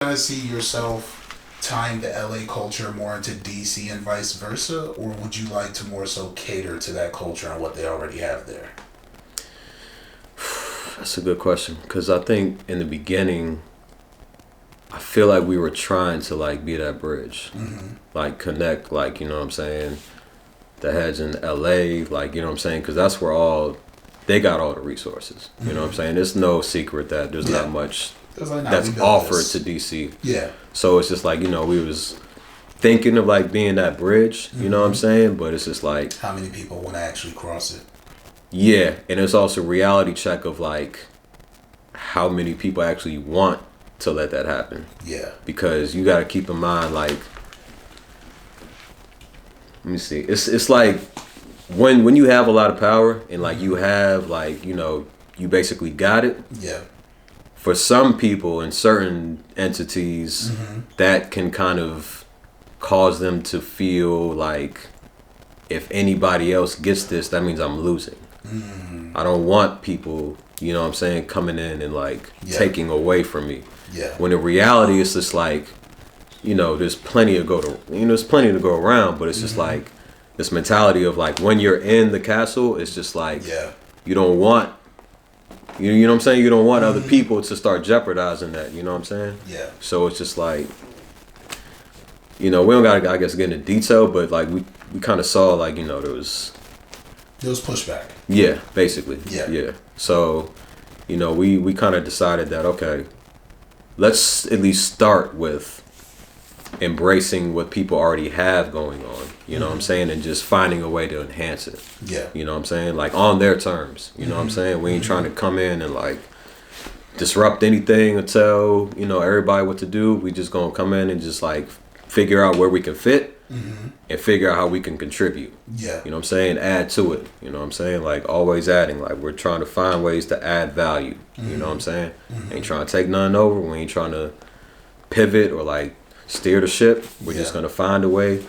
guys see yourself tying the LA culture more into DC and vice versa, or would you like to more so cater to that culture and what they already have there? That's a good question, because I think in the beginning, I feel like we were trying to like be that bridge, like connect, like, you know what I'm saying, the heads in LA, like, you know what I'm saying, because that's where they got all the resources, you know what I'm saying. It's no secret that there's not much that's offered to DC. Yeah. So it's just like, you know, we was thinking of like being that bridge, you know what I'm saying, but it's just like, how many people want to actually cross it? Yeah, and it's also reality check of like how many people actually want to let that happen. Yeah. Because you got to keep in mind, like, let me see. It's like when you have a lot of power and like you have like, you know, you basically got it. Yeah. For some people and certain entities, that can kind of cause them to feel like if anybody else gets this, that means I'm losing. I don't want people, you know what I'm saying, coming in and like taking away from me. Yeah. When in reality, it's just like, you know, there's plenty to go around, but it's just like this mentality of like when you're in the castle, it's just like you don't want, you know what I'm saying, you don't want other people to start jeopardizing that, you know what I'm saying? Yeah. So it's just like, you know, we don't gotta, I guess, get into detail, but like we kind of saw like, you know, there was pushback. Yeah, basically. Yeah. Yeah. So, you know, we kind of decided that, okay, let's at least start with embracing what people already have going on, you know what I'm saying, and just finding a way to enhance it. Yeah. You know what I'm saying? Like on their terms, you know what I'm saying? We ain't trying to come in and like disrupt anything or tell, you know, everybody what to do. We just gonna come in and just like figure out where we can fit and figure out how we can contribute. Yeah. You know what I'm saying? Add to it. You know what I'm saying? Like always adding. Like we're trying to find ways to add value. You know what I'm saying? Ain't trying to take nothing over. We ain't trying to pivot or like steer the ship. We're just gonna find a way,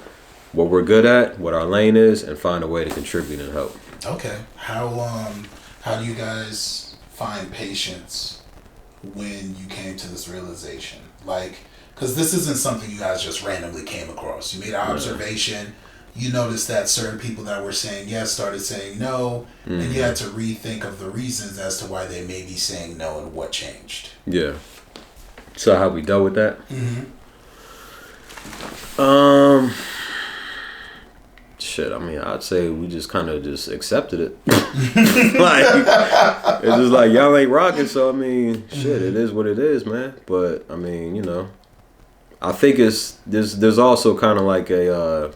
what we're good at, what our lane is, and find a way to contribute and help. Okay. How do you guys find patience when you came to this realization? Like, because this isn't something you guys just randomly came across. You made an observation. You noticed that certain people that were saying yes started saying no, and you had to rethink of the reasons as to why they may be saying no and what changed. Yeah. So how we dealt with that? Shit, I mean, I'd say we just kind of just accepted it. Like, it's just like, y'all ain't rocking, so I mean, shit, it is what it is, man. But, I mean, you know, I think there's also kind of like a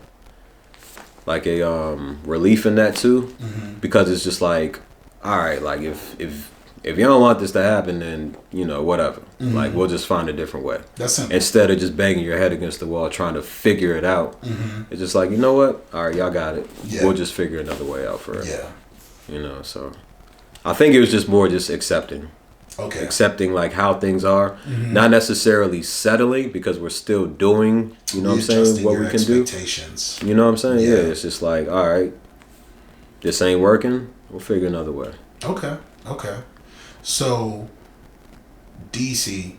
relief in that too, because it's just like, all right, like if you don't want this to happen, then, you know, whatever. Like, we'll just find a different way. That's simple. Instead of just banging your head against the wall trying to figure it out. It's just like, you know what? All right, y'all got it. Yeah. We'll just figure another way out for it. Yeah. You know, so I think it was just more just accepting. Okay. Accepting like how things are, not necessarily settling, because we're still doing, you know what I'm saying, what we can do. You know what I'm saying? Yeah. It's just like, all right, this ain't working, we'll figure another way. Okay. So, DC,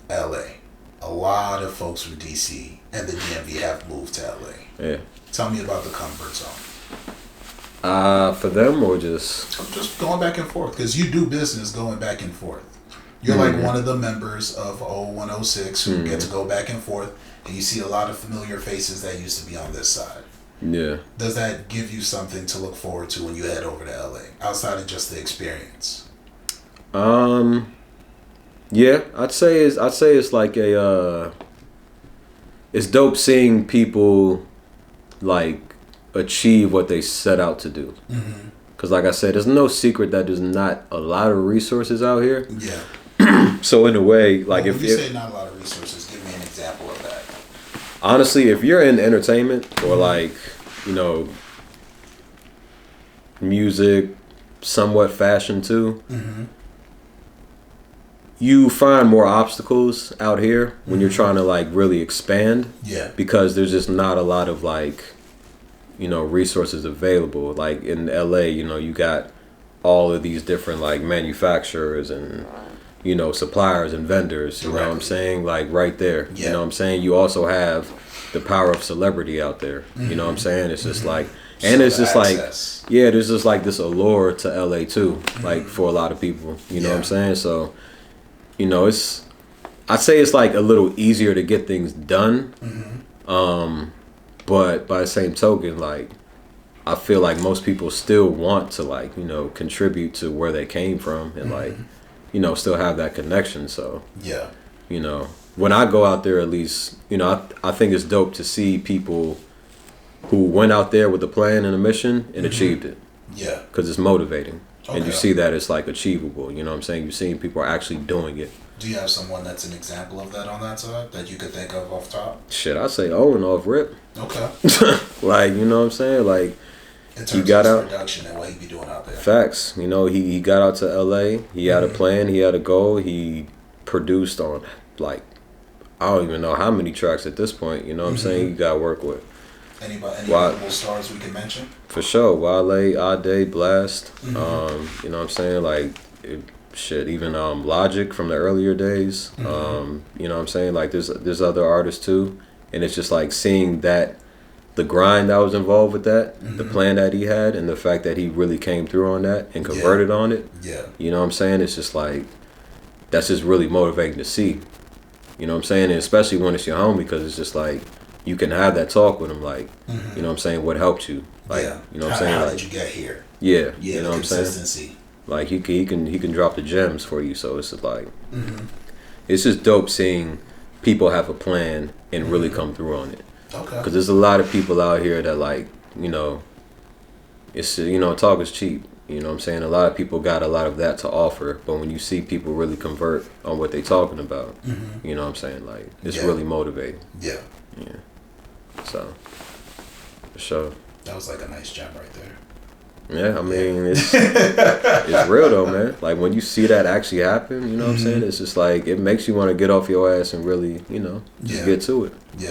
LA. A lot of folks from DC and the DMV have moved to LA. Yeah. Tell me about the comfort zone. For them or just? I'm just going back and forth, because you do business going back and forth. You're like one of the members of 0106 who get to go back and forth, and you see a lot of familiar faces that used to be on this side. Yeah. Does that give you something to look forward to when you head over to LA, outside of just the experience? Yeah, I'd say it's like it's dope seeing people like achieve what they set out to do. Because like I said, there's no secret that there's not a lot of resources out here. Yeah. So in a way, like, if you say not a lot of resources, give me an example of that. Honestly, if you're in entertainment or like, you know, music, somewhat fashion too, you find more obstacles out here when you're trying to like really expand. Yeah. Because there's just not a lot of like, you know, resources available. Like in LA, you know, you got all of these different like manufacturers and you know, suppliers and vendors. You know what I'm saying? Like right there. Yeah. You know what I'm saying? You also have the power of celebrity out there. You know what I'm saying? It's just like, and So it's just access. like, yeah, there's just like this allure to LA too, like for a lot of people. You know what I'm saying? So, you know, I'd say it's like a little easier to get things done. But by the same token, like, I feel like most people still want to, like, you know, contribute to where they came from and like, you know, still have that connection. So, Yeah. you know, when I go out there, at least, you know, I think it's dope to see people who went out there with a plan and a mission and achieved it. Yeah. Because it's motivating. Okay. And you see that it's like achievable. You know what I'm saying? You're seeing people are actually doing it. Do you have someone that's an example of that on that side that you could think of off top? Shit, I say Owen off rip. Okay. Like, you know what I'm saying? Like, In terms he got of out. his production and what he be doing out there. Facts. You know, he got out to LA. He had a plan. He had a goal. He produced on, like, I don't even know how many tracks at this point. You know what I'm saying? You got to work with. Any notable stars we can mention? For sure. Wale, Ade, Blast. You know what I'm saying? Like, shit, even Logic from the earlier days. You know what I'm saying? Like, there's other artists too. And it's just like seeing that, the grind that was involved with that, the plan that he had, and the fact that he really came through on that and converted on it. Yeah. You know what I'm saying? It's just like, that's just really motivating to see. You know what I'm saying? And especially when it's your homie, because it's just like, you can have that talk with him, like, you know what I'm saying, what helped you. Like, you know what I'm saying? How Like, did you get here? Yeah. Yeah, you know what I'm saying? consistency. Like, he can drop the gems for you. So it's just like, it's just dope seeing people have a plan and really come through on it. Okay. Because there's a lot of people out here that, like, you know, it's, you know, talk is cheap. You know what I'm saying? A lot of people got a lot of that to offer. But when you see people really convert on what they talking about, you know what I'm saying? Like, it's really motivating. Yeah. Yeah. So, for sure. That was like a nice gem right there. Yeah, I mean, it's real though, man. Like, when you see that actually happen, you know what I'm saying? It's just like, it makes you want to get off your ass and really, you know, just get to it. Yeah.